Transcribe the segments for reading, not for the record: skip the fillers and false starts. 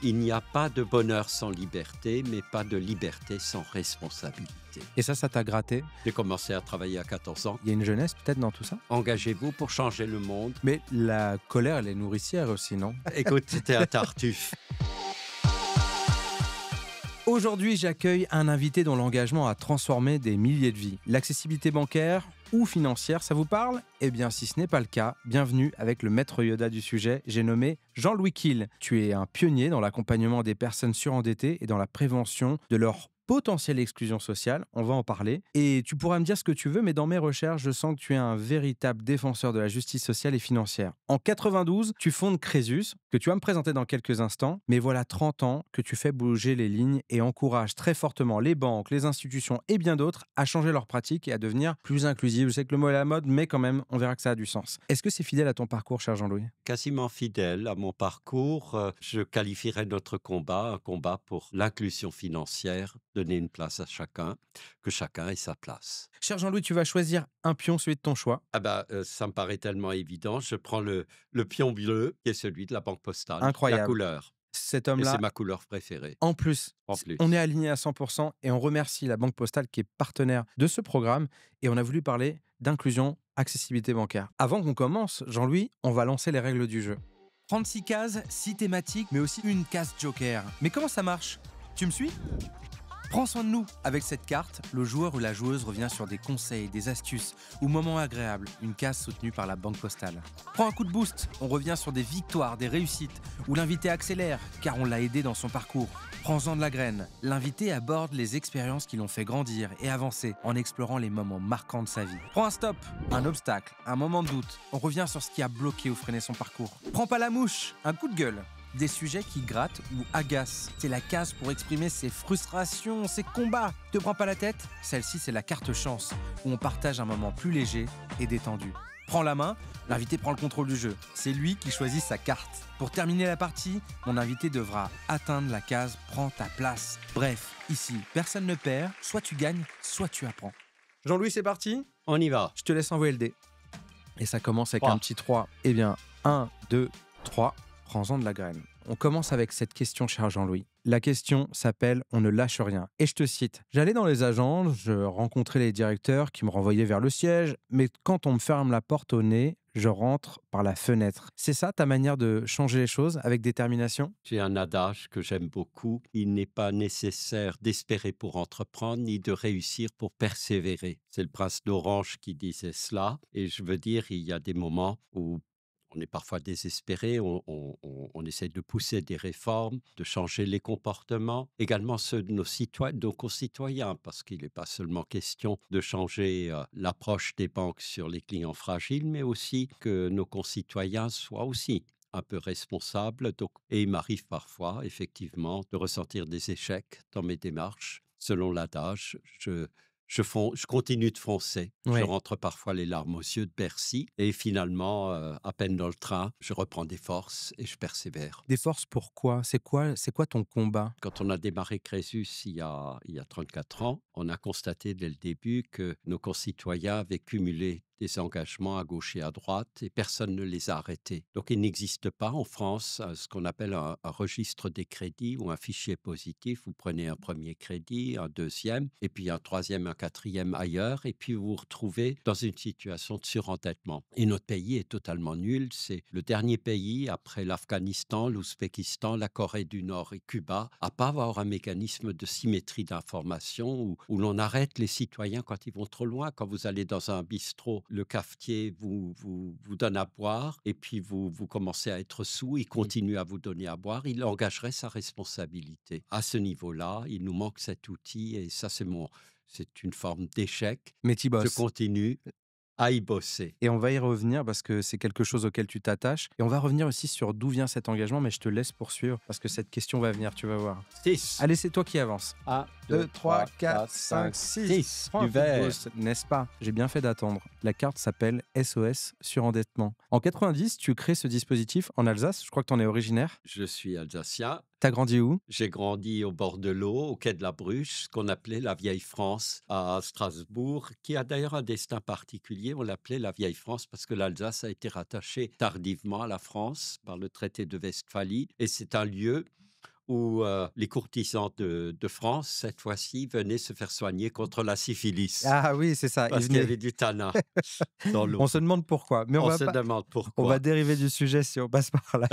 Il n'y a pas de bonheur sans liberté, mais pas de liberté sans responsabilité. Et ça t'a gratté? J'ai commencé à travailler à 14 ans. Il y a une jeunesse peut-être dans tout ça? Engagez-vous pour changer le monde. Mais la colère, elle est nourricière aussi, non? Écoute, c'était un tartuffe. Aujourd'hui, j'accueille un invité dont l'engagement a transformé des milliers de vies. L'accessibilité bancaire ou financière, ça vous parle? Eh bien, si ce n'est pas le cas, bienvenue avec le maître Yoda du sujet. J'ai nommé Jean-Louis Kiel. Tu es un pionnier dans l'accompagnement des personnes surendettées et dans la prévention de leur potentielle exclusion sociale. On va en parler. Et tu pourras me dire ce que tu veux, mais dans mes recherches, je sens que tu es un véritable défenseur de la justice sociale et financière. En 92, tu fondes Crésus, que tu vas me présenter dans quelques instants. Mais voilà 30 ans que tu fais bouger les lignes et encourages très fortement les banques, les institutions et bien d'autres à changer leurs pratiques et à devenir plus inclusives. Je sais que le mot est à la mode, mais quand même, on verra que ça a du sens. Est-ce que c'est fidèle à ton parcours, cher Jean-Louis? Quasiment fidèle à mon parcours, je qualifierais notre combat un combat pour l'inclusion financière, donner une place à chacun, que chacun ait sa place. Cher Jean-Louis, tu vas choisir un pion, celui de ton choix. Ça me paraît tellement évident. Je prends le pion bleu, qui est celui de la Banque Postale. La Incroyable. couleur. Cet Et homme-là, c'est ma couleur préférée. en plus, En plus. on est aligné à 100% et on remercie la Banque Postale qui est partenaire de ce programme et on a voulu parler d'inclusion, accessibilité bancaire. Avant qu'on commence, Jean-Louis, on va lancer les règles du jeu. 36 cases, 6 thématiques, mais aussi une case joker. Mais comment ça marche? Tu me suis? Prends soin de nous. Avec cette carte, le joueur ou la joueuse revient sur des conseils, des astuces ou moments agréables, une case soutenue par la Banque Postale. Prends un coup de boost, on revient sur des victoires, des réussites, où l'invité accélère, car on l'a aidé dans son parcours. Prends-en de la graine. L'invité aborde les expériences qui l'ont fait grandir et avancer en explorant les moments marquants de sa vie. Prends un stop, un obstacle, un moment de doute. On revient sur ce qui a bloqué ou freiné son parcours. Prends pas la mouche, un coup de gueule. Des sujets qui grattent ou agacent. C'est la case pour exprimer ses frustrations, ses combats. Te prends pas la tête? Celle-ci, c'est la carte chance, où on partage un moment plus léger et détendu. Prends la main, l'invité prend le contrôle du jeu. C'est lui qui choisit sa carte. Pour terminer la partie, mon invité devra atteindre la case « Prends ta place ». Bref, ici, personne ne perd, soit tu gagnes, soit tu apprends. Jean-Louis, c'est parti? On y va. Je te laisse envoyer le dé. Et ça commence avec 3. un petit 3. Eh bien, 1, 2, 3. Prends-en de la graine. On commence avec cette question, cher Jean-Louis. La question s'appelle « On ne lâche rien ». Et je te cite. « J'allais dans les agences, je rencontrais les directeurs qui me renvoyaient vers le siège, mais quand on me ferme la porte au nez, je rentre par la fenêtre. » C'est ça ta manière de changer les choses avec détermination? J'ai un adage que j'aime beaucoup. Il n'est pas nécessaire d'espérer pour entreprendre, ni de réussir pour persévérer. C'est le prince d'Orange qui disait cela. Et je veux dire, il y a des moments où on est parfois désespéré, on essaie de pousser des réformes, de changer les comportements, également ceux de nos concitoyens, parce qu'il n'est pas seulement question de changer l'approche des banques sur les clients fragiles, mais aussi que nos concitoyens soient aussi un peu responsables. Et il m'arrive parfois, effectivement, de ressentir des échecs dans mes démarches. Selon l'adage, je continue de foncer. Ouais. Je rentre parfois les larmes aux yeux de Bercy. Et finalement, à peine dans le train, je reprends des forces et je persévère. Des forces pourquoi? C'est quoi ton combat? Quand on a démarré Crésus il y a 34 ans, on a constaté dès le début que nos concitoyens avaient cumulé des engagements à gauche et à droite et personne ne les a arrêtés. Donc il n'existe pas en France ce qu'on appelle un registre des crédits ou un fichier positif. Vous prenez un premier crédit, un deuxième, et puis un troisième, un quatrième ailleurs, et puis vous vous retrouvez dans une situation de surendettement. Et notre pays est totalement nul. C'est le dernier pays après l'Afghanistan, l'Ouzbékistan, la Corée du Nord et Cuba à pas avoir un mécanisme de symétrie d'information où l'on arrête les citoyens quand ils vont trop loin. Quand vous allez dans un bistrot, le cafetier vous donne à boire et puis vous commencez à être sous, il continue à vous donner à boire, il engagerait sa responsabilité. À ce niveau-là, il nous manque cet outil et ça, c'est une forme d'échec. Mais t'y Je bosses. continue à y bosser. Et on va y revenir parce que c'est quelque chose auquel tu t'attaches. Et on va revenir aussi sur d'où vient cet engagement, mais je te laisse poursuivre parce que cette question va venir, tu vas voir. 6. Allez, c'est toi qui avance. 1, 2, 3, 4, 5, 6. Du vert. N'est-ce pas? J'ai bien fait d'attendre. La carte s'appelle SOS surendettement. En 90, tu crées ce dispositif en Alsace. Je crois que tu en es originaire. Je suis alsacien. T'as grandi où? J'ai grandi au bord de l'eau, au quai de la Bruche, ce qu'on appelait la vieille France à Strasbourg, qui a d'ailleurs un destin particulier. On l'appelait la vieille France parce que l'Alsace a été rattachée tardivement à la France par le traité de Westphalie. Et c'est un lieu où les courtisans de France, cette fois-ci, venaient se faire soigner contre la syphilis, Ah oui, c'est ça, ils parce qu'il y venaient avait du tannin dans l'eau. on se demande pourquoi, mais On se demande on va pourquoi. dériver du sujet si on passe par là.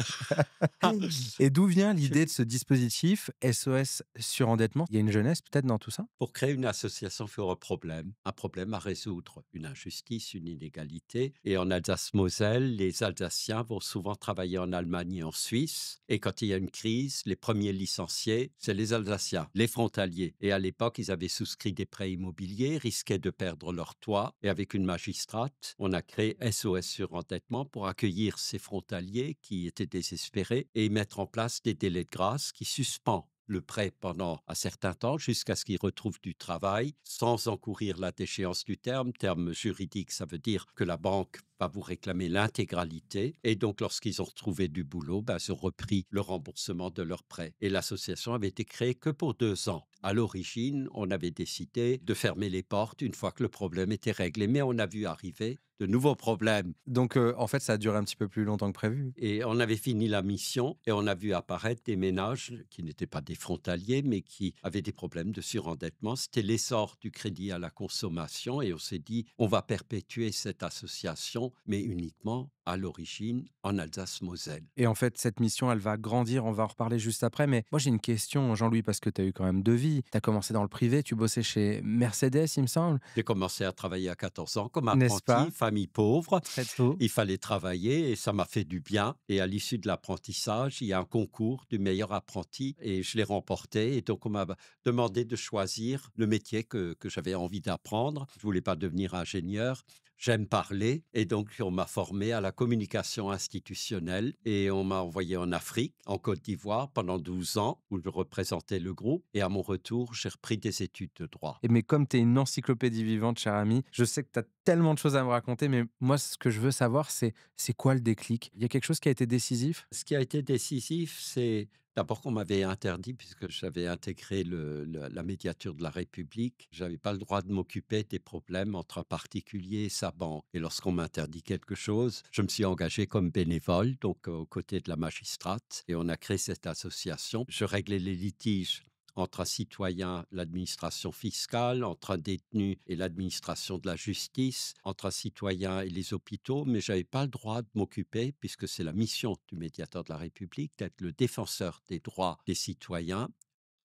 Et d'où vient l'idée de ce dispositif SOS surendettement? Il y a une jeunesse peut-être dans tout ça? Pour créer une association sur un problème à résoudre, une injustice, une inégalité. Et en Alsace-Moselle, les Alsaciens vont souvent travailler en Allemagne et en Suisse. Et quand il y a une crise, les premiers licenciés, c'est les Alsaciens, les frontaliers. Et à l'époque, ils avaient souscrit des prêts immobiliers, risquaient de perdre leur toit. Et avec une magistrate, on a créé SOS surendettement pour accueillir ces frontaliers qui étaient désespérés et mettre en place des délais de grâce qui suspendent le prêt pendant un certain temps jusqu'à ce qu'ils retrouvent du travail sans encourir la déchéance du terme. Terme juridique, ça veut dire que la banque va vous réclamer l'intégralité. Et donc, lorsqu'ils ont retrouvé du boulot, ils ont repris le remboursement de leur prêt. Et l'association avait été créée que pour 2 ans. À l'origine, on avait décidé de fermer les portes une fois que le problème était réglé. Mais on a vu arriver de nouveaux problèmes Donc en fait, ça a duré un petit peu plus longtemps que prévu. et on avait fini la mission et on a vu apparaître des ménages qui n'étaient pas des frontaliers, mais qui avaient des problèmes de surendettement. C'était l'essor du crédit à la consommation et on s'est dit, on va perpétuer cette association, mais uniquement à l'origine en Alsace-Moselle. Et en fait, cette mission, elle va grandir, on va en reparler juste après. Mais moi, j'ai une question, Jean-Louis, parce que tu as eu quand même 2 vies. Tu as commencé dans le privé, tu bossais chez Mercedes, il me semble, J'ai commencé à travailler à 14 ans comme n'est-ce apprenti, pas? famille pauvre. Très tôt. Il fallait travailler et ça m'a fait du bien. Et à l'issue de l'apprentissage, il y a un concours du meilleur apprenti et je l'ai remporté. Et donc, on m'a demandé de choisir le métier que j'avais envie d'apprendre. Je voulais pas devenir ingénieur. J'aime parler et donc on m'a formé à la communication institutionnelle et on m'a envoyé en Afrique, en Côte d'Ivoire, pendant 12 ans où je représentais le groupe. Et à mon retour, j'ai repris des études de droit. Et mais comme tu es une encyclopédie vivante, cher ami, je sais que tu as tellement de choses à me raconter, mais moi, ce que je veux savoir, c'est quoi le déclic? Il y a quelque chose qui a été décisif? Ce qui a été décisif, c'est d'abord qu'on m'avait interdit, puisque j'avais intégré la médiature de la République, j'avais pas le droit de m'occuper des problèmes entre un particulier et sa banque. Et lorsqu'on m'interdit quelque chose, je me suis engagé comme bénévole, donc aux côtés de la magistrate, et on a créé cette association. Je réglais les litiges entre un citoyen, l'administration fiscale, entre un détenu et l'administration de la justice, entre un citoyen et les hôpitaux, mais je n'avais pas le droit de m'occuper, puisque c'est la mission du médiateur de la République, d'être le défenseur des droits des citoyens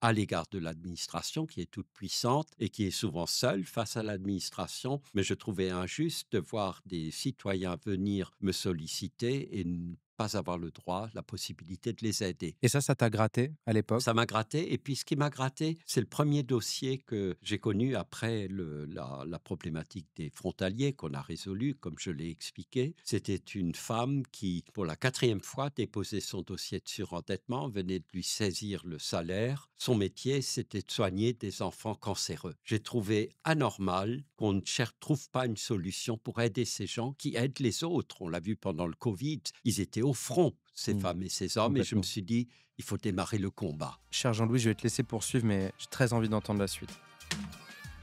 à l'égard de l'administration qui est toute puissante et qui est souvent seule face à l'administration. Mais je trouvais injuste de voir des citoyens venir me solliciter et ne pas avoir le droit, la possibilité de les aider. Et ça t'a gratté à l'époque? Ça m'a gratté et puis ce qui m'a gratté, c'est le premier dossier que j'ai connu après la problématique des frontaliers qu'on a résolu, comme je l'ai expliqué. C'était une femme qui, pour la 4e fois, déposait son dossier de surendettement, on venait de lui saisir le salaire. Son métier, c'était de soigner des enfants cancéreux. J'ai trouvé anormal qu'on ne trouve pas une solution pour aider ces gens qui aident les autres. On l'a vu pendant le Covid, ils étaient au front, ces Mmh, femmes et ces hommes, et je me complètement. suis dit, il faut démarrer le combat. Cher Jean-Louis, je vais te laisser poursuivre, mais j'ai très envie d'entendre la suite.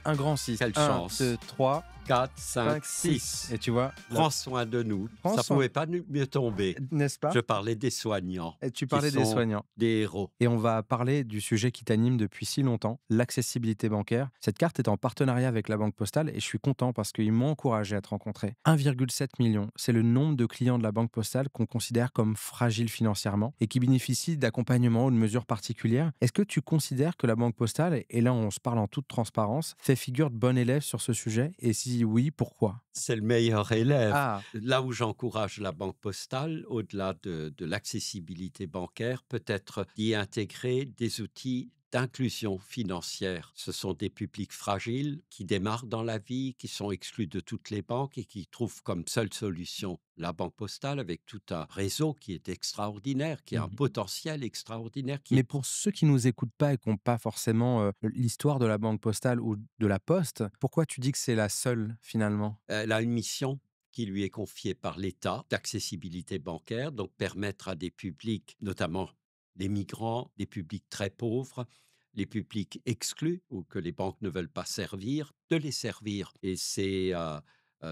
Un grand 6. Quelle 1, chance. 2, 3, 4, 5, 5, 6. 6. Et tu vois, Prends soin de nous. prends Ça soin, pouvait pas mieux tomber. n'est-ce pas? Je parlais des soignants, Et tu qui parlais des sont soignants. des héros. Et on va parler du sujet qui t'anime depuis si longtemps, l'accessibilité bancaire. Cette carte est en partenariat avec la Banque Postale et je suis content parce qu'ils m'ont encouragé à te rencontrer. 1,7 million, c'est le nombre de clients de la Banque Postale qu'on considère comme fragiles financièrement et qui bénéficient d'accompagnement ou de mesures particulières. Est-ce que tu considères que la Banque Postale, et là on se parle en toute transparence, fait figure de bon élève sur ce sujet? Et si oui, pourquoi? C'est le meilleur élève. Ah, Là où j'encourage la Banque Postale, au-delà de l'accessibilité bancaire, peut-être d'y intégrer des outils d'inclusion financière. Ce sont des publics fragiles qui démarrent dans la vie, qui sont exclus de toutes les banques et qui trouvent comme seule solution la Banque Postale avec tout un réseau qui est extraordinaire, qui a un mhm. potentiel extraordinaire, qui Mais est pour ceux qui nous écoutent pas et qui n'ont pas forcément l'histoire de la Banque Postale ou de la Poste, pourquoi tu dis que c'est la seule finalement? elle a une mission qui lui est confiée par l'État d'accessibilité bancaire, donc permettre à des publics, notamment les migrants, des publics très pauvres, les publics exclus ou que les banques ne veulent pas servir, de les servir. Et c'est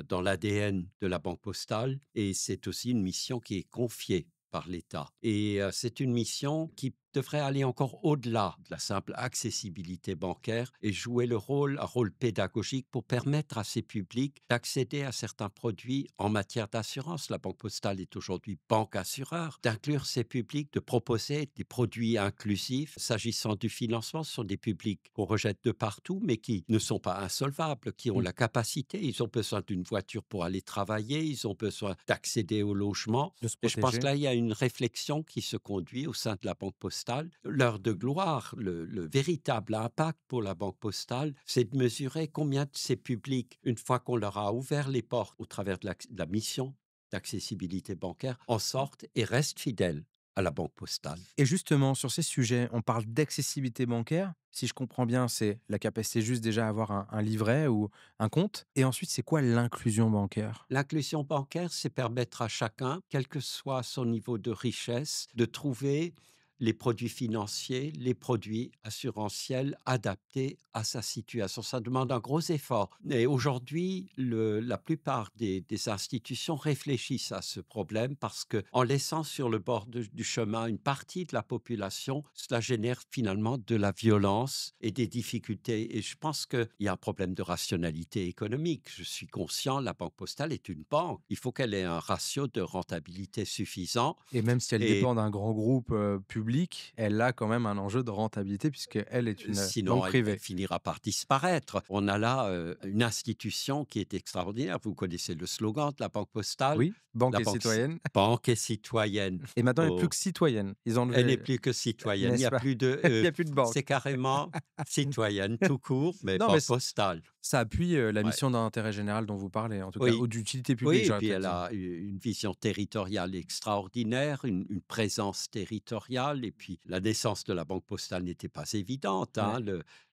dans l'ADN de la Banque postale et c'est aussi une mission qui est confiée par l'État. Et c'est une mission qui devrait aller encore au-delà de la simple accessibilité bancaire et jouer un rôle pédagogique pour permettre à ces publics d'accéder à certains produits en matière d'assurance. La Banque Postale est aujourd'hui banque assureur, d'inclure ces publics, de proposer des produits inclusifs. S'agissant du financement, ce sont des publics qu'on rejette de partout, mais qui ne sont pas insolvables, qui ont Mmh. la capacité, ils ont besoin d'une voiture pour aller travailler, ils ont besoin d'accéder au logement. De se Et je pense que protéger. là, il y a une réflexion qui se conduit au sein de la Banque Postale. L'heure de gloire, le véritable impact pour la Banque Postale, c'est de mesurer combien de ces publics, une fois qu'on leur a ouvert les portes au travers de la mission d'accessibilité bancaire, en sortent et restent fidèles à la Banque Postale. Et justement, sur ces sujets, on parle d'accessibilité bancaire. Si je comprends bien, c'est la capacité juste déjà à avoir un livret ou un compte. Et ensuite, c'est quoi l'inclusion bancaire? L'inclusion bancaire, c'est permettre à chacun, quel que soit son niveau de richesse, de trouver les produits financiers, les produits assurantiels adaptés à sa situation. Ça demande un gros effort. Et aujourd'hui, la plupart des institutions réfléchissent à ce problème parce que, en laissant sur le bord du chemin une partie de la population, cela génère finalement de la violence et des difficultés. Et je pense qu'il y a un problème de rationalité économique. Je suis conscient, la Banque Postale est une banque. Il faut qu'elle ait un ratio de rentabilité suffisant. Et même si elle Et dépend d'un grand groupe public, elle a quand même un enjeu de rentabilité puisqu'elle est une banque sinon, elle privée. finira par disparaître. On a là une institution qui est extraordinaire. Vous connaissez le slogan de la Banque Postale. Oui, banque La et citoyenne. banque est citoyenne. Et maintenant, elle n'est plus Oh, que citoyenne. Ils ont elle n'est enlevé, plus que citoyenne. Il n'y n'est-ce a pas? plus de... Il n'y a plus de banque. c'est carrément citoyenne tout court, mais Non, mais Banque Postale. ça appuie la Ouais. mission d'intérêt général dont vous parlez, en tout cas, ou Oui. d'utilité Oui, publique, et j'aurais puis peut-être elle dit. a une vision territoriale extraordinaire, une présence territoriale. Et puis la naissance de la Banque Postale n'était pas évidente, Ouais, hein.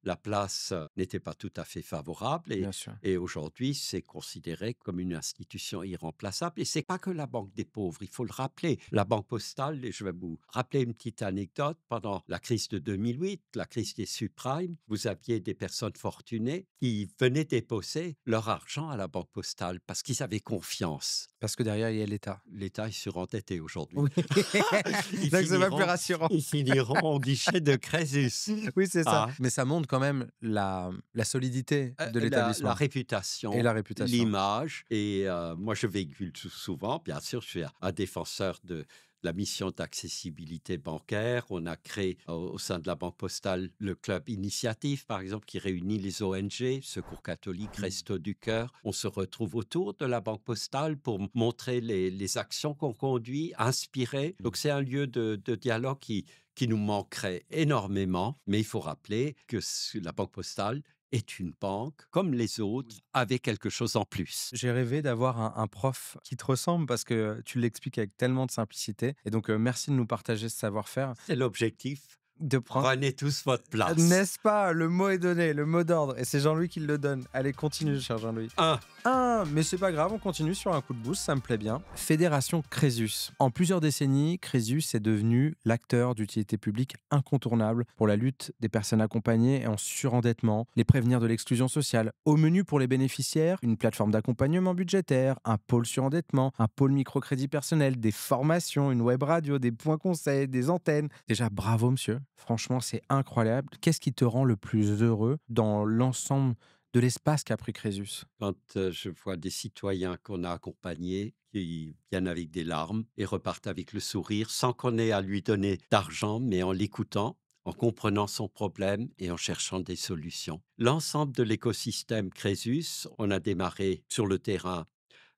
La place n'était pas tout à fait favorable. bien sûr. Et aujourd'hui, c'est considéré comme une institution irremplaçable. Et c'est pas que la Banque des pauvres, il faut le rappeler. La Banque Postale, et je vais vous rappeler une petite anecdote, pendant la crise de 2008, la crise des subprimes, vous aviez des personnes fortunées qui venaient déposer leur argent à la Banque Postale parce qu'ils avaient confiance. Parce que derrière, il y a l'État. L'État est surendetté aujourd'hui. Oui. Ils Donc, c'est pas plus finiront, rassurant. ils finiront au guichet de Crésus. Oui, c'est ça. Ah, Mais ça montre quand même la solidité de la l'établissement et réputation, la réputation. l'image. Et moi, je véhicule souvent, bien sûr, je suis un défenseur de la mission d'accessibilité bancaire. On a créé au sein de la Banque Postale le club Initiative, par exemple, qui réunit les ONG, Secours catholique, Mmh. Restos du Cœur. On se retrouve autour de la Banque Postale pour montrer les actions qu'on conduit, inspirer. Donc, c'est un lieu de dialogue qui nous manquerait énormément. Mais il faut rappeler que la Banque Postale est une banque comme les autres, avec quelque chose en plus. J'ai rêvé d'avoir un prof qui te ressemble parce que tu l'expliques avec tellement de simplicité. Et donc, merci de nous partager ce savoir-faire. C'est l'objectif. De prendre. Prenez tous votre place. N'est-ce pas? Le mot est donné, le mot d'ordre. Et c'est Jean-Louis qui le donne. Allez, continue, cher Jean-Louis. 1. Mais c'est pas grave, on continue sur un coup de boost, ça me plaît bien. Fédération Crésus. En plusieurs décennies, Crésus est devenu l'acteur d'utilité publique incontournable pour la lutte des personnes accompagnées et en surendettement, les prévenir de l'exclusion sociale. Au menu pour les bénéficiaires, une plateforme d'accompagnement budgétaire, un pôle surendettement, un pôle microcrédit personnel, des formations, une web radio, des points conseils, des antennes. Déjà, bravo monsieur. Franchement, c'est incroyable. Qu'est-ce qui te rend le plus heureux dans l'ensemble de l'espace qu'a pris Crésus? Quand je vois des citoyens qu'on a accompagnés qui viennent avec des larmes et repartent avec le sourire sans qu'on ait à lui donner d'argent, mais en l'écoutant, en comprenant son problème et en cherchant des solutions. L'ensemble de l'écosystème Crésus, on a démarré sur le terrain.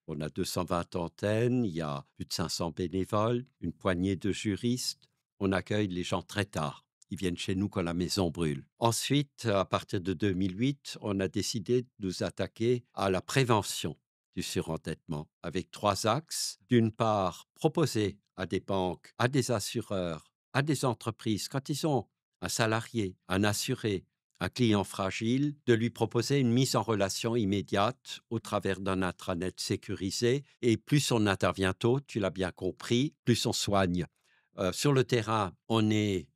On a 220 antennes, il y a plus de 500 bénévoles, une poignée de juristes. On accueille les gens très tard. Ils viennent chez nous quand la maison brûle. Ensuite, à partir de 2008, on a décidé de nous attaquer à la prévention du surendettement avec 3 axes. D'une part, proposer à des banques, à des assureurs, à des entreprises, quand ils ont un salarié, un assuré, un client fragile, de lui proposer une mise en relation immédiate au travers d'un intranet sécurisé. Et plus on intervient tôt, tu l'as bien compris, plus on soigne. Sur le terrain, on est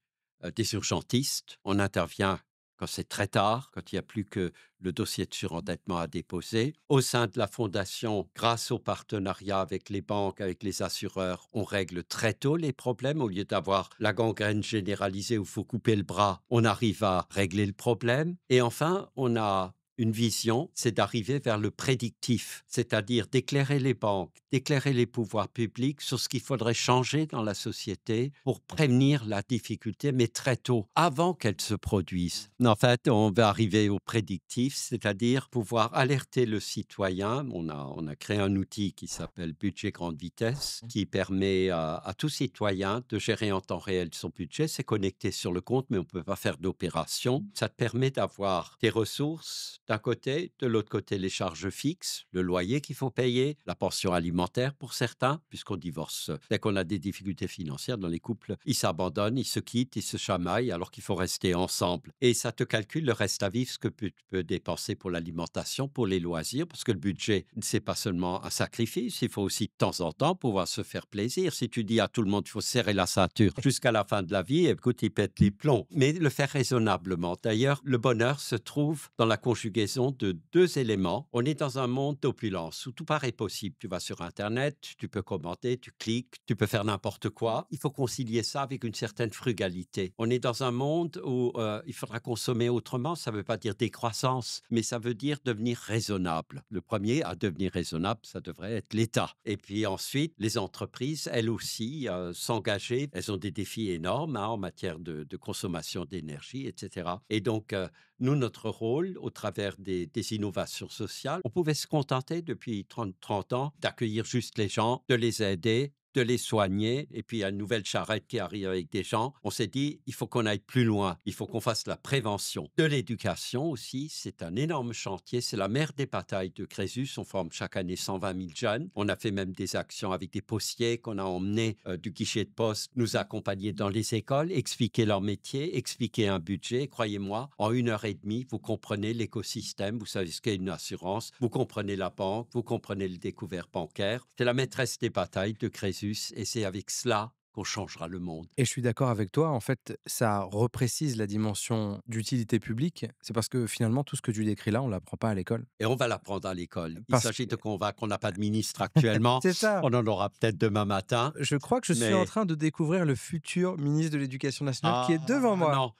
des urgentistes. On intervient quand c'est très tard, quand il n'y a plus que le dossier de surendettement à déposer. Au sein de la fondation, grâce au partenariat avec les banques, avec les assureurs, on règle très tôt les problèmes. Au lieu d'avoir la gangrène généralisée où il faut couper le bras, on arrive à régler le problème. Et enfin, on a une vision, c'est d'arriver vers le prédictif, c'est-à-dire d'éclairer les banques, d'éclairer les pouvoirs publics sur ce qu'il faudrait changer dans la société pour prévenir la difficulté, mais très tôt, avant qu'elle se produise. En fait, on va arriver au prédictif, c'est-à-dire pouvoir alerter le citoyen. On a créé un outil qui s'appelle Budget Grande Vitesse, qui permet à tout citoyen de gérer en temps réel son budget. C'est connecté sur le compte, mais on ne peut pas faire d'opération. Ça te permet d'avoir tes ressources d'un côté, de l'autre côté, les charges fixes, le loyer qu'il faut payer, la pension alimentaire pour certains, puisqu'on divorce. Dès qu'on a des difficultés financières dans les couples, ils s'abandonnent, ils se quittent, ils se chamaillent alors qu'il faut rester ensemble. Et ça te calcule le reste à vivre, ce que tu peux dépenser pour l'alimentation, pour les loisirs, parce que le budget, c'est pas seulement un sacrifice, il faut aussi de temps en temps pouvoir se faire plaisir. Si tu dis à tout le monde qu'il faut serrer la ceinture jusqu'à la fin de la vie, écoute, il pète les plombs. Mais le faire raisonnablement. D'ailleurs, le bonheur se trouve dans la conjugaison de deux éléments. On est dans un monde d'opulence où tout paraît possible. Tu vas sur Internet, tu peux commenter, tu cliques, tu peux faire n'importe quoi. Il faut concilier ça avec une certaine frugalité. On est dans un monde où il faudra consommer autrement. Ça ne veut pas dire décroissance, mais ça veut dire devenir raisonnable. Le premier à devenir raisonnable, ça devrait être l'État. Et puis ensuite, les entreprises, elles aussi, s'engager. Elles ont des défis énormes en matière de consommation d'énergie, etc. Et donc, nous, notre rôle, au travers des innovations sociales, on pouvait se contenter depuis 30 ans d'accueillir juste les gens, de les aider, de les soigner. Et puis, il y a une nouvelle charrette qui arrive avec des gens. On s'est dit, il faut qu'on aille plus loin. Il faut qu'on fasse la prévention. De l'éducation aussi, c'est un énorme chantier. C'est la mère des batailles de Crésus. On forme chaque année 120 000 jeunes. On a fait même des actions avec des postiers qu'on a emmenés du guichet de poste, nous accompagner dans les écoles, expliquer leur métier, expliquer un budget. Croyez-moi, en 1 heure et demie, vous comprenez l'écosystème, vous savez ce qu'est une assurance, vous comprenez la banque, vous comprenez le découvert bancaire. C'est la maîtresse des batailles de Crésus. Et c'est avec cela qu'on changera le monde. Et je suis d'accord avec toi. En fait, ça reprécise la dimension d'utilité publique. C'est parce que finalement, tout ce que tu décris là, on ne l'apprend pas à l'école. Et on va l'apprendre à l'école. Il Parce s'agit que de convaincre qu'on n'a pas de ministre actuellement. c'est ça. On en aura peut-être demain matin. Je crois que je suis en Mais train de découvrir le futur ministre de l'Éducation nationale qui est devant moi. non,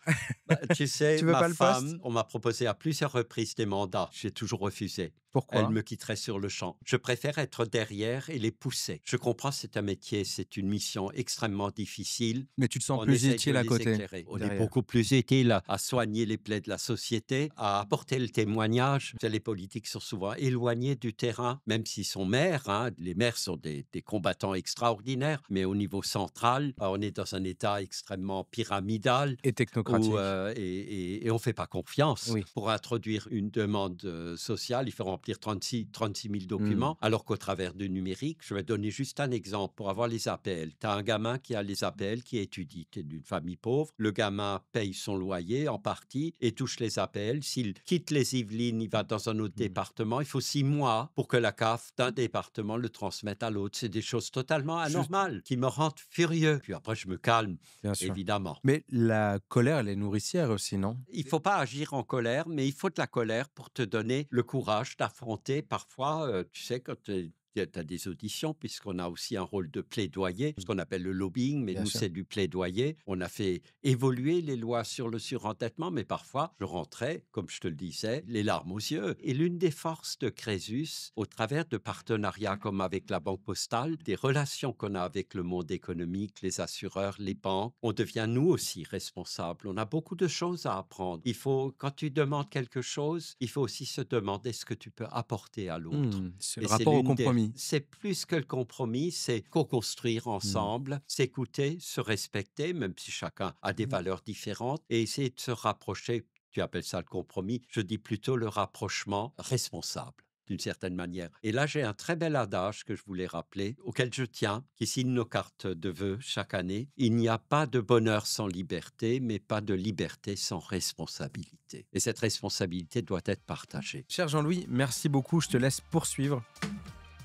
tu sais, Tu veux ma pas le poste? femme, on m'a proposé à plusieurs reprises des mandats. J'ai toujours refusé. Elle Pourquoi? me quitterait sur le champ. Je préfère être derrière et les pousser. Je comprends, c'est un métier, c'est une mission extrêmement difficile. Mais tu te sens On plus essaye de utile à les côté, éclairer. On est derrière. beaucoup plus utile à soigner les plaies de la société, à apporter le témoignage. Les politiques sont souvent éloignés du terrain, même s'ils sont maires. Les maires sont des combattants extraordinaires, mais au niveau central, on est dans un État extrêmement pyramidal. Et technocratique. Et on ne fait pas confiance. Oui. Pour introduire une demande sociale, il faut remplir 36 000 documents, alors qu'au travers du numérique, je vais donner juste un exemple. Pour avoir les APL, tu as un gamin qui a les APL, qui étudie, tu es d'une famille pauvre, le gamin paye son loyer en partie et touche les APL. S'il quitte les Yvelines, il va dans un autre département, il faut 6 mois pour que la CAF d'un département le transmette à l'autre. C'est des choses totalement anormales qui me rendent furieux. Puis après, je me calme, Bien sûr. évidemment. Mais la colère, elle est nourricière aussi, non? Il ne faut pas agir en colère, mais il faut de la colère pour te donner le courage d'affronter parfois, tu sais, quand tu as des auditions, puisqu'on a aussi un rôle de plaidoyer, ce qu'on appelle le lobbying, mais Bien nous, sûr. c'est du plaidoyer. On a fait évoluer les lois sur le surendettement, mais parfois, je rentrais, comme je te le disais, les larmes aux yeux. Et l'une des forces de Crésus, au travers de partenariats comme avec la Banque Postale, des relations qu'on a avec le monde économique, les assureurs, les banques, on devient nous aussi responsables. On a beaucoup de choses à apprendre. Il faut, quand tu demandes quelque chose, il faut aussi se demander ce que tu peux apporter à l'autre. C'est Et le c'est rapport au l'une des- compromis. C'est plus que le compromis, c'est co-construire ensemble, s'écouter, se respecter, même si chacun a des valeurs différentes, et essayer de se rapprocher. Tu appelles ça le compromis, je dis plutôt le rapprochement responsable, d'une certaine manière. Et là, j'ai un très bel adage que je voulais rappeler, auquel je tiens, qui signe nos cartes de vœux chaque année. Il n'y a pas de bonheur sans liberté, mais pas de liberté sans responsabilité. Et cette responsabilité doit être partagée. Cher Jean-Louis, merci beaucoup. Je te laisse poursuivre.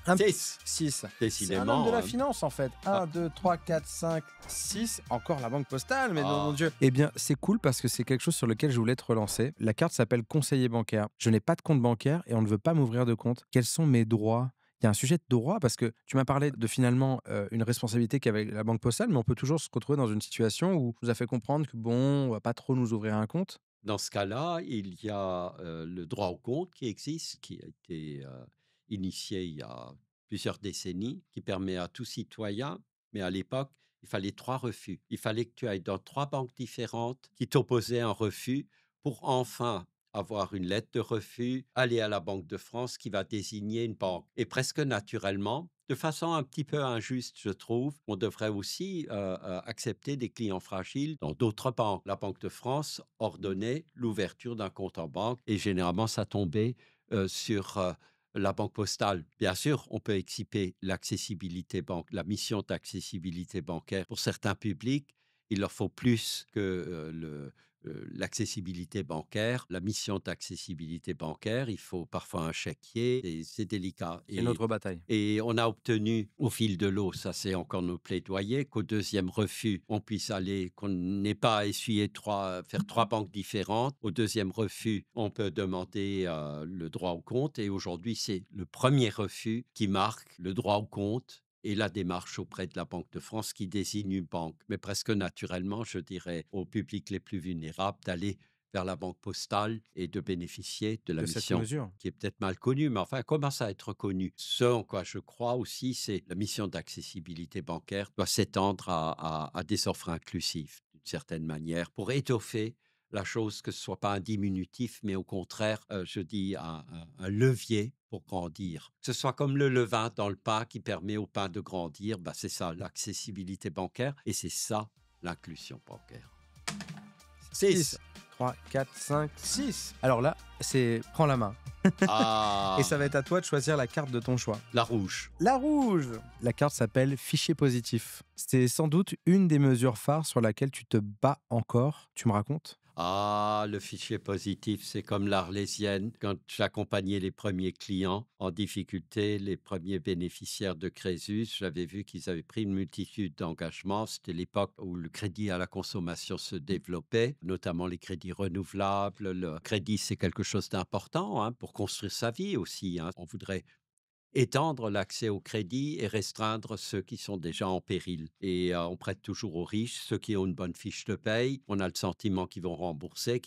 Un 6, 6. C'est un homme de décidément. la finance, en fait. Ah, 1, 2, 3, 4, 5, 6. Encore la banque postale, mais non, mon ah, Dieu. Eh bien, c'est cool parce que c'est quelque chose sur lequel je voulais te relancer. La carte s'appelle conseiller bancaire. Je n'ai pas de compte bancaire et on ne veut pas m'ouvrir de compte. Quels sont mes droits? Il y a un sujet de droit parce que tu m'as parlé de finalement une responsabilité qu'avait la banque postale, mais on peut toujours se retrouver dans une situation où on nous a fait comprendre que bon, on va pas trop nous ouvrir un compte. dans ce cas-là, il y a le droit au compte qui existe, qui a été initié il y a plusieurs décennies, qui permet à tout citoyen, mais à l'époque, il fallait 3 refus. Il fallait que tu ailles dans 3 banques différentes qui t'opposaient un refus pour enfin avoir une lettre de refus, aller à la Banque de France qui va désigner une banque. Et presque naturellement, de façon un petit peu injuste, je trouve, on devrait aussi accepter des clients fragiles dans d'autres banques. La Banque de France ordonnait l'ouverture d'un compte en banque et généralement, ça tombait sur la banque postale. Bien sûr, on peut exciper l'accessibilité la mission d'accessibilité bancaire. Pour certains publics, il leur faut plus que l'accessibilité bancaire, la mission d'accessibilité bancaire. Il faut parfois un chéquier et c'est délicat. C'est une autre bataille. Et on a obtenu au fil de l'eau, ça c'est encore nos plaidoyers, qu'au deuxième refus, on puisse aller, qu'on n'ait pas à essuyer faire 3 banques différentes. Au deuxième refus, on peut demander le droit au compte. Et aujourd'hui, c'est le premier refus qui marque le droit au compte et la démarche auprès de la Banque de France qui désigne une banque. Mais presque naturellement, je dirais aux publics les plus vulnérables d'aller vers la banque postale et de bénéficier de la De cette mission mesure. qui est peut-être mal connue, mais enfin, elle commence à être connue. Ce en quoi je crois aussi, c'est la mission d'accessibilité bancaire doit s'étendre à des offres inclusives, d'une certaine manière, pour étoffer la chose, que ce soit pas un diminutif, mais au contraire, je dis un levier pour grandir. Que ce soit comme le levain dans le pain qui permet au pain de grandir, bah, c'est ça, l'accessibilité bancaire, et c'est ça, l'inclusion bancaire. 6, 6. 3, 4, 5, 6. Alors là, c'est prends la main. Et Ah, ça va être à toi de choisir la carte de ton choix. la rouge. La rouge. La carte s'appelle fichier positif. C'est sans doute une des mesures phares sur laquelle tu te bats encore. Tu me racontes? Ah, le fichier positif, c'est comme l'Arlésienne. Quand j'accompagnais les premiers clients en difficulté, les premiers bénéficiaires de Crésus, j'avais vu qu'ils avaient pris une multitude d'engagements. C'était l'époque où le crédit à la consommation se développait, notamment les crédits renouvelables. Le crédit, c'est quelque chose d'important hein, pour construire sa vie aussi. Hein. On voudrait étendre l'accès au crédit et restreindre ceux qui sont déjà en péril. Et on prête toujours aux riches, ceux qui ont une bonne fiche de paye. On a le sentiment qu'ils vont rembourser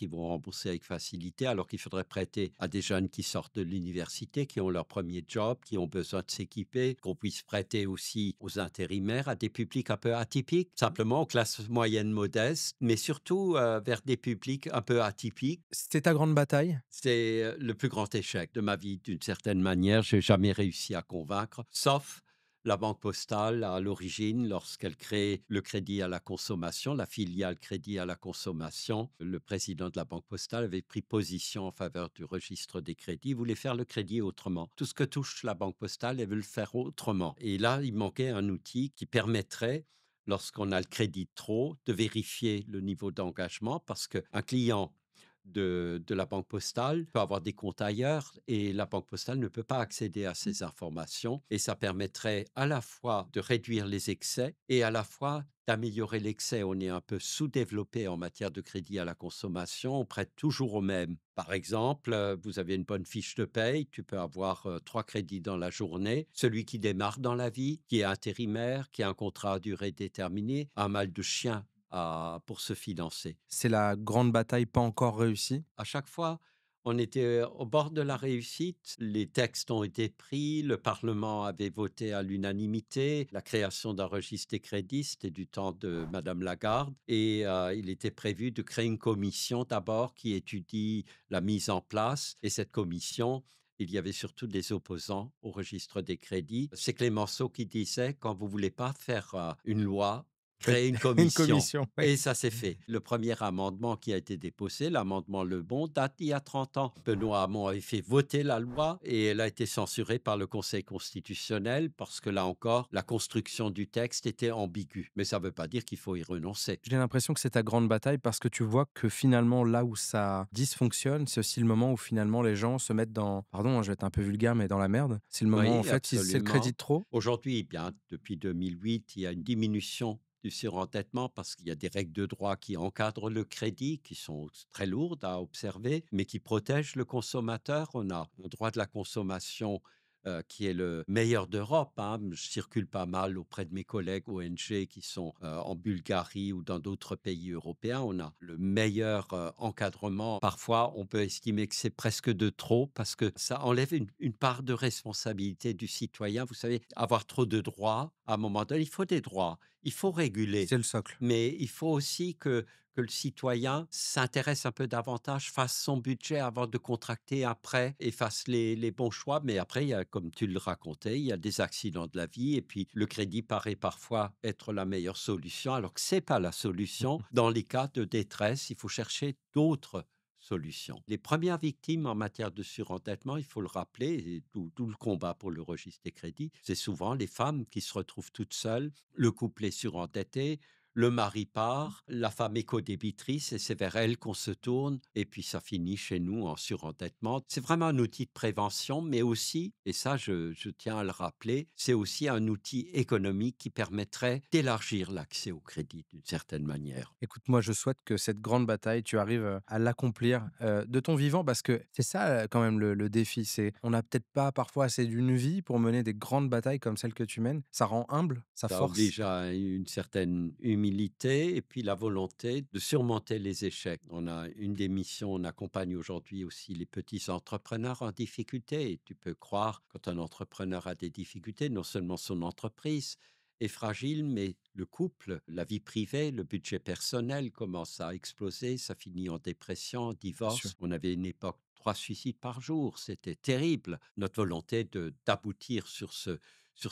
avec facilité, alors qu'il faudrait prêter à des jeunes qui sortent de l'université, qui ont leur premier job, qui ont besoin de s'équiper, qu'on puisse prêter aussi aux intérimaires, à des publics un peu atypiques, simplement aux classes moyennes modestes, mais surtout vers des publics un peu atypiques. C'était ta grande bataille? C'est le plus grand échec de ma vie d'une certaine manière. J'ai jamais réussi à convaincre, sauf la Banque postale à l'origine, lorsqu'elle crée le crédit à la consommation, la filiale crédit à la consommation. Le président de la Banque postale avait pris position en faveur du registre des crédits, il voulait faire le crédit autrement. Tout ce que touche la Banque postale, elle veut le faire autrement. Et là, il manquait un outil qui permettrait, lorsqu'on a le crédit trop, de vérifier le niveau d'engagement parce qu'un client de la banque postale peut avoir des comptes ailleurs et la banque postale ne peut pas accéder à ces informations et ça permettrait à la fois de réduire les excès et à la fois d'améliorer l'excès. On est un peu sous-développé en matière de crédit à la consommation, on prête toujours au même. Par exemple, vous avez une bonne fiche de paye, tu peux avoir 3 crédits dans la journée. Celui qui démarre dans la vie, qui est intérimaire, qui a un contrat à durée déterminée, a un mal de chien pour se financer. C'est la grande bataille pas encore réussie? À chaque fois, on était au bord de la réussite. Les textes ont été pris, le Parlement avait voté à l'unanimité. La création d'un registre des crédits, c'était du temps de Madame Lagarde. Et il était prévu de créer une commission d'abord qui étudie la mise en place. Et cette commission, il y avait surtout des opposants au registre des crédits. C'est Clémenceau qui disait, quand vous voulez pas faire une loi, créer une Une commission commission, oui. et ça s'est fait. Le premier amendement qui a été déposé, l'amendement Lebon, date d'il y a 30 ans. Benoît Hamon avait fait voter la loi et elle a été censurée par le Conseil constitutionnel parce que là encore, la construction du texte était ambiguë. Mais ça ne veut pas dire qu'il faut y renoncer. J'ai l'impression que c'est ta grande bataille parce que tu vois que finalement, là où ça dysfonctionne, c'est aussi le moment où finalement les gens se mettent dans, pardon, hein, je vais être un peu vulgaire, mais dans la merde. C'est le moment, en Oui, fait, si c'est le crédit absolument. de trop. Aujourd'hui, eh bien, depuis 2008, il y a une diminution du surendettement parce qu'il y a des règles de droit qui encadrent le crédit, qui sont très lourdes à observer, mais qui protègent le consommateur. On a un droit de la consommation qui est le meilleur d'Europe, hein. Je circule pas mal auprès de mes collègues ONG qui sont en Bulgarie ou dans d'autres pays européens. On a le meilleur encadrement. Parfois, on peut estimer que c'est presque de trop parce que ça enlève une part de responsabilité du citoyen. Vous savez, avoir trop de droits, à un moment donné, il faut des droits, il faut réguler, C'est le socle. mais il faut aussi que le citoyen s'intéresse un peu davantage, fasse son budget avant de contracter un prêt et fasse les bons choix. Mais après, il y a, comme tu le racontais, il y a des accidents de la vie et puis le crédit paraît parfois être la meilleure solution, alors que ce n'est pas la solution. Dans les cas de détresse, il faut chercher d'autres solutions. Les premières victimes en matière de surendettement, il faut le rappeler, et tout le combat pour le registre des crédits, c'est souvent les femmes qui se retrouvent toutes seules, le couple est surendetté, le mari part, la femme est codébitrice et c'est vers elle qu'on se tourne et puis ça finit chez nous en surendettement. C'est vraiment un outil de prévention, mais aussi, et ça je tiens à le rappeler, c'est aussi un outil économique qui permettrait d'élargir l'accès au crédit d'une certaine manière. Écoute, moi, je souhaite que cette grande bataille, tu arrives à l'accomplir de ton vivant parce que c'est ça quand même le défi. C'est on n'a peut-être pas parfois assez d'une vie pour mener des grandes batailles comme celle que tu mènes. Ça rend humble, ça Ça force. oblige à une certaine humilité et puis la volonté de surmonter les échecs. On a une des missions, on accompagne aujourd'hui aussi les petits entrepreneurs en difficulté. Et tu peux croire, quand un entrepreneur a des difficultés, non seulement son entreprise est fragile, mais le couple, la vie privée, le budget personnel commence à exploser. Ça finit en dépression, en Bien sûr. divorce. On avait une époque 3 suicides par jour, c'était terrible. Notre volonté d'aboutir sur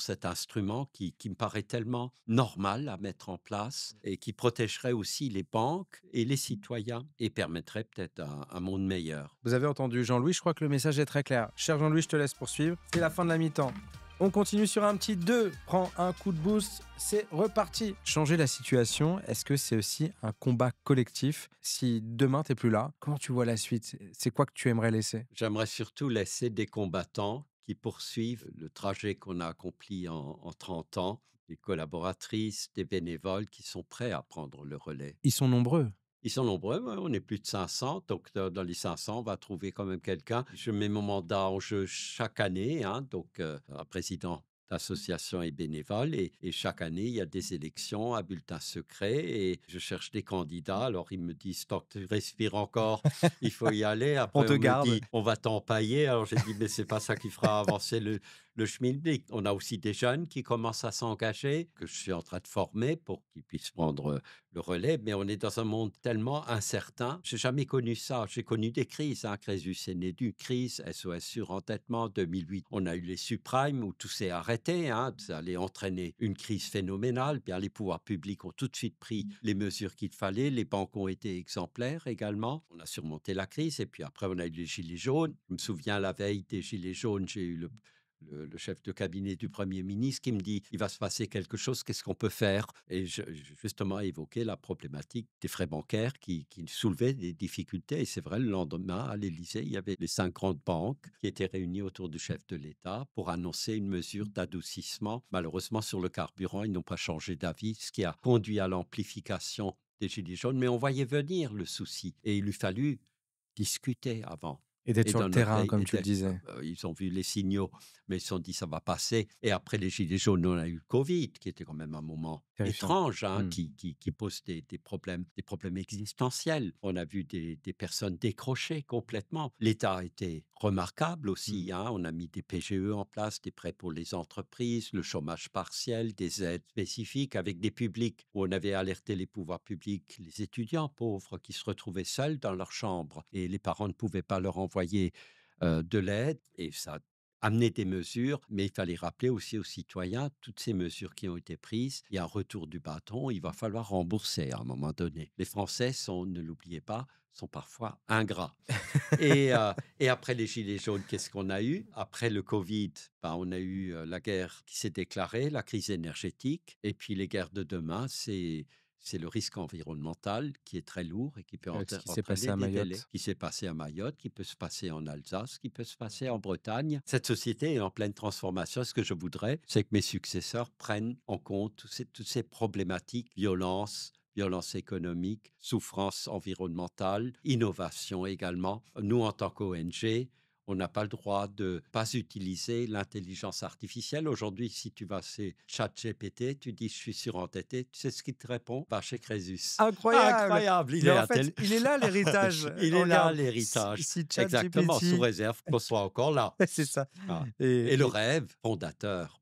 cet instrument qui me paraît tellement normal à mettre en place et qui protégerait aussi les banques et les citoyens et permettrait peut-être un monde meilleur. Vous avez entendu Jean-Louis, je crois que le message est très clair. Cher Jean-Louis, je te laisse poursuivre. C'est la fin de la mi-temps. On continue sur un petit 2. Prends un coup de boost, c'est reparti. Changer la situation, est-ce que c'est aussi un combat collectif? Si demain t'es plus là, comment tu vois la suite? C'est quoi que tu aimerais laisser? J'aimerais surtout laisser des combattants qui poursuivent le trajet qu'on a accompli en 30 ans, des collaboratrices, des bénévoles qui sont prêts à prendre le relais. Ils sont nombreux. Ils sont nombreux, ouais, on est plus de 500, donc dans les 500, on va trouver quand même quelqu'un. Je mets mon mandat en jeu chaque année, hein, donc un président d'association et bénévole, et chaque année, il y a des élections à bulletin secret, et je cherche des candidats. Alors, ils me disent, tant que tu respires encore, il faut y aller. On Après, te on me garde. dit, on va t'empailler. Alors, j'ai dit, mais c'est pas ça qui fera avancer le schmilblick. On a aussi des jeunes qui commencent à s'engager, que je suis en train de former pour qu'ils puissent prendre le relais, mais on est dans un monde tellement incertain. J'ai jamais connu ça. J'ai connu des crises, hein. Crésus est né d'une crise, SOS Surendettement, 2008. On a eu les subprimes où tout s'est arrêté, hein. Ça allait entraîner une crise phénoménale. Bien, les pouvoirs publics ont tout de suite pris les mesures qu'il fallait. Les banques ont été exemplaires également. On a surmonté la crise et puis après, on a eu les gilets jaunes. Je me souviens, la veille des gilets jaunes, j'ai eu le chef de cabinet du Premier ministre qui me dit: «Il va se passer quelque chose, qu'est-ce qu'on peut faire?» Et je justement évoqué la problématique des frais bancaires qui soulevaient des difficultés et c'est vrai, le lendemain, à l'Élysée, il y avait les 5 grandes banques qui étaient réunies autour du chef de l'État pour annoncer une mesure d'adoucissement. Malheureusement, sur le carburant, ils n'ont pas changé d'avis, ce qui a conduit à l'amplification des gilets jaunes, mais on voyait venir le souci et il lui fallut discuter avant Et d'être et sur le d'un terrain, oreille comme et tu le disais. ils ont vu les signaux, mais ils se sont dit: «Ça va passer» et après les gilets jaunes, on a eu le covid qui était quand même un moment Terrifiant. étrange, hein, Mmh. qui pose des problèmes existentiels. On a vu des personnes décrocher complètement. L'État a été remarquable Mmh. aussi, hein. On a mis des PGE en place, des prêts pour les entreprises, le chômage partiel, des aides spécifiques avec des publics où on avait alerté les pouvoirs publics, les étudiants pauvres qui se retrouvaient seuls dans leur chambre et les parents ne pouvaient pas leur envoyer de l'aide et ça amener des mesures, mais il fallait rappeler aussi aux citoyens, toutes ces mesures qui ont été prises, il y a un retour du bâton, il va falloir rembourser à un moment donné. Les Français sont, ne l'oubliez pas, sont parfois ingrats. Et après les Gilets jaunes, qu'est-ce qu'on a eu? Après le Covid, ben, on a eu la guerre qui s'est déclarée, la crise énergétique, et puis les guerres de demain, c'est le risque environnemental qui est très lourd et qui peut Avec ce qui s'est passé entraîner à des délais. Mayotte. Qui s'est passé à Mayotte, qui peut se passer en Alsace, qui peut se passer en Bretagne. Cette société est en pleine transformation. Ce que je voudrais, c'est que mes successeurs prennent en compte toutes ces problématiques, violence économique, souffrance environnementale, innovation également. Nous, en tant qu'ONG, on n'a pas le droit de ne pas utiliser l'intelligence artificielle. Aujourd'hui, si tu vas chez ChatGPT, tu dis « je suis surentêté », tu sais ce qu'il te répond? Va chez Crésus. Incroyable! Incroyable, Mais en fait, il est là l'héritage. il est là Regarde, si l'héritage. si Exactement, sous ChatGPT réserve qu'on soit encore là. c'est ça Ah. Et le et rêve fondateur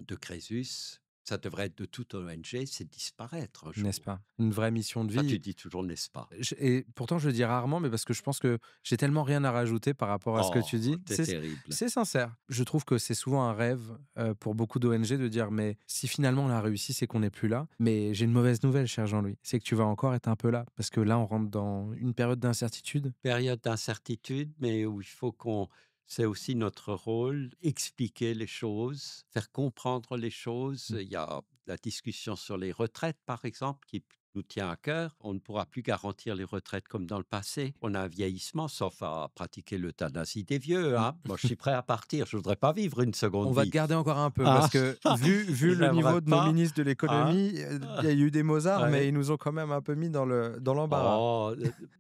de Crésus, ça devrait être de toute ONG, c'est de disparaître un n'est-ce jour. pas? Une vraie mission de Ça, vie. tu dis toujours, n'est-ce pas? Et pourtant, je le dis rarement, mais parce que je pense que j'ai tellement rien à rajouter par rapport à ce que tu Oh, dis. c'est terrible. C'est sincère. Je trouve que c'est souvent un rêve pour beaucoup d'ONG de dire, mais si finalement on a réussi, c'est qu'on n'est plus là. Mais j'ai une mauvaise nouvelle, cher Jean-Louis, c'est que tu vas encore être un peu là, parce que là, on rentre dans une période d'incertitude. Période d'incertitude, mais où il faut qu'on c'est aussi notre rôle, expliquer les choses, faire comprendre les choses. Mm. Il y a la discussion sur les retraites, par exemple, qui nous tient à cœur. On ne pourra plus garantir les retraites comme dans le passé. On a un vieillissement, sauf à pratiquer l'euthanasie des vieux, hein. Moi, je suis prêt à partir. Je voudrais pas vivre une On seconde va te vie. garder encore un peu Ah, parce que vu le j'aimerais niveau de nos pas, ministres de hein. l'économie, il y a eu des Mozart, mais Ouais. ils nous ont quand même un peu mis dans l'embarras. Oh,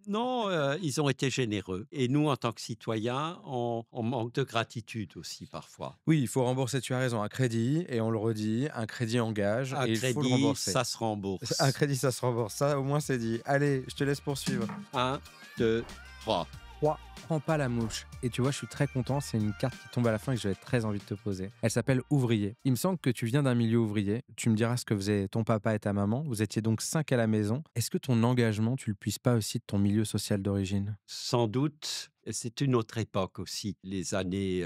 non, ils ont été généreux et nous, en tant que citoyens, on manque de gratitude aussi parfois. Oui, il faut rembourser, tu as raison, un crédit et on le redit, un crédit engage Un et il faut le crédit, rembourser. ça se Un rembourse. crédit, ça se rembourse, ça au moins c'est dit. Allez, je te laisse poursuivre. Un, 2, 3. 3. Prends pas la mouche. Et tu vois, je suis très content, c'est une carte qui tombe à la fin et que j'avais très envie de te poser. Elle s'appelle ouvrier. Il me semble que tu viens d'un milieu ouvrier. Tu me diras ce que faisaient ton papa et ta maman. Vous étiez donc 5 à la maison. Est-ce que ton engagement, tu le puisses pas aussi de ton milieu social d'origine? Sans doute, et c'est une autre époque aussi. Les années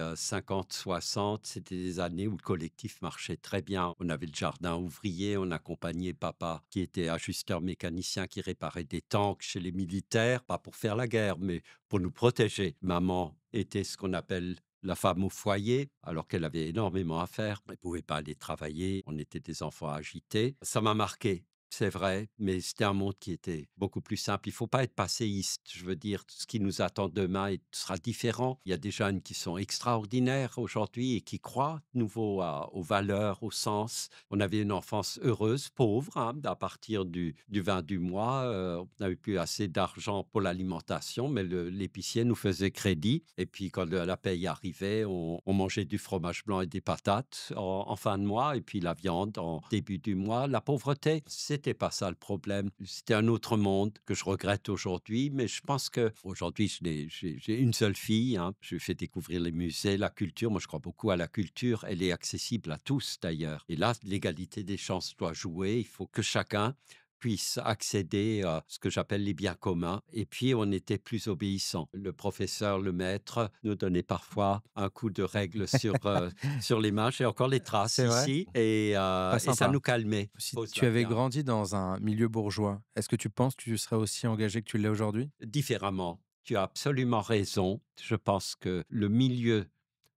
50-60, c'était des années où le collectif marchait très bien. On avait le jardin ouvrier, on accompagnait papa qui était ajusteur mécanicien qui réparait des tanks chez les militaires, pas pour faire la guerre, mais pour nous protéger. Maman était ce qu'on appelle la femme au foyer, alors qu'elle avait énormément à faire. Elle ne pouvait pas aller travailler, on était des enfants agités. Ça m'a marqué. C'est vrai, mais c'était un monde qui était beaucoup plus simple. Il ne faut pas être passéiste. Je veux dire, ce qui nous attend demain sera différent. Il y a des jeunes qui sont extraordinaires aujourd'hui et qui croient de nouveau aux valeurs, au sens. On avait une enfance heureuse, pauvre, hein, à partir du 20 du mois. On n'avait plus assez d'argent pour l'alimentation, mais l'épicier nous faisait crédit. Et puis, quand la paye arrivait, on mangeait du fromage blanc et des patates en fin de mois, et puis la viande en début du mois. La pauvreté, c'était pas ça le problème. C'était un autre monde que je regrette aujourd'hui, mais je pense que aujourd'hui j'ai une seule fille, hein. Je lui fais découvrir les musées, la culture. Moi, je crois beaucoup à la culture. Elle est accessible à tous d'ailleurs. Et là, l'égalité des chances doit jouer. Il faut que chacun puisse accéder à ce que j'appelle les biens communs. Et puis, on était plus obéissants. Le professeur, le maître, nous donnait parfois un coup de règle sur les mains. J'ai encore les traces C'est vrai? ici. Pas Et ça sympa. nous calmait. Si Pose tu la avais bien. grandi dans un milieu bourgeois, est-ce que tu penses que tu serais aussi engagé que tu l'es aujourd'hui? Différemment. Tu as absolument raison. Je pense que le milieu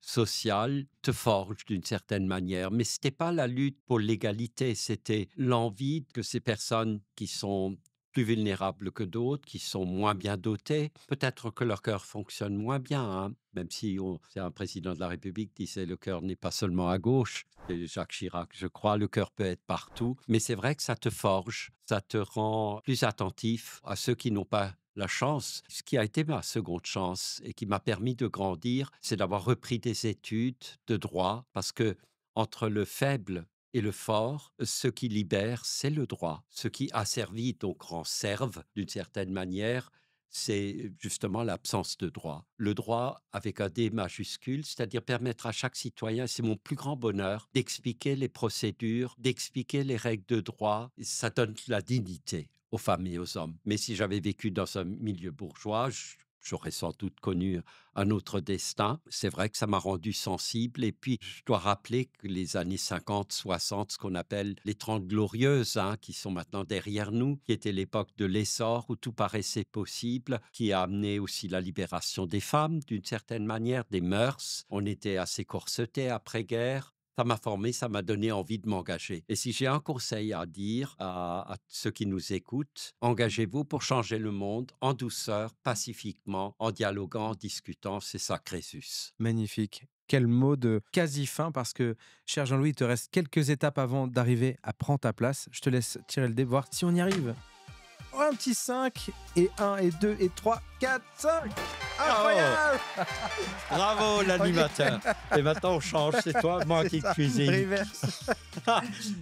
social te forge d'une certaine manière, mais ce n'était pas la lutte pour l'égalité, c'était l'envie que ces personnes qui sont plus vulnérables que d'autres, qui sont moins bien dotées, peut-être que leur cœur fonctionne moins bien, hein, même si c'est un président de la République qui disait le cœur n'est pas seulement à gauche, c'est Jacques Chirac, je crois, le cœur peut être partout, mais c'est vrai que ça te forge, ça te rend plus attentif à ceux qui n'ont pas la chance. Ce qui a été ma seconde chance et qui m'a permis de grandir, c'est d'avoir repris des études de droit parce que entre le faible et le fort, ce qui libère, c'est le droit. Ce qui asservit, donc rend serve d'une certaine manière, c'est justement l'absence de droit. Le droit avec un D majuscule, c'est-à-dire permettre à chaque citoyen, c'est mon plus grand bonheur, d'expliquer les procédures, d'expliquer les règles de droit. Ça donne la dignité aux femmes et aux hommes. Mais si j'avais vécu dans un milieu bourgeois, j'aurais sans doute connu un autre destin. C'est vrai que ça m'a rendu sensible. Et puis, je dois rappeler que les années 50, 60, ce qu'on appelle les 30 glorieuses, hein, qui sont maintenant derrière nous, qui était l'époque de l'essor où tout paraissait possible, qui a amené aussi la libération des femmes, d'une certaine manière, des mœurs. On était assez corsetés après-guerre. Ça m'a formé, ça m'a donné envie de m'engager. Et si j'ai un conseil à dire à ceux qui nous écoutent, engagez-vous pour changer le monde en douceur, pacifiquement, en dialoguant, en discutant. C'est ça, Crésus. Magnifique. Quel mot de quasi-fin, parce que, cher Jean-Louis, il te reste quelques étapes avant d'arriver à prendre ta place. Je te laisse tirer le dé, voir si on y arrive. Oh, un petit 5, et 1, et 2, et 3, 4, 5. Incroyable. Bravo, l'animateur. Et maintenant, on change. C'est toi, moi qui cuisine. Reverse.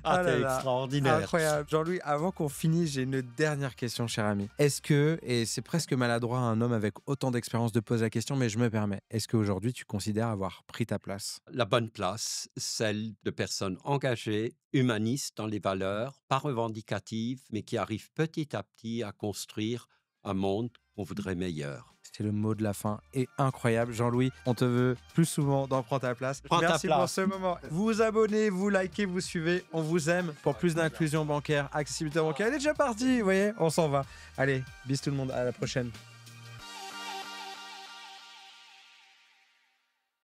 Ah, t'es là. extraordinaire. Incroyable. Jean-Louis, avant qu'on finisse, j'ai une dernière question, cher ami. Est-ce que, et c'est presque maladroit à un homme avec autant d'expérience de poser la question, mais je me permets, est-ce qu'aujourd'hui, tu considères avoir pris ta place? La bonne place, celle de personnes engagées, humanistes dans les valeurs, pas revendicatives, mais qui arrivent petit à petit à construire un monde qu'on voudrait meilleur. C'est le mot de la fin et incroyable. Jean-Louis, on te veut plus souvent dans Prends ta place. Merci pour ce moment. Vous vous abonnez, vous likez, vous suivez. On vous aime pour plus d'inclusion bancaire, accessibilité bancaire. Elle est déjà partie, vous voyez, on s'en va. Allez, bis tout le monde, à la prochaine.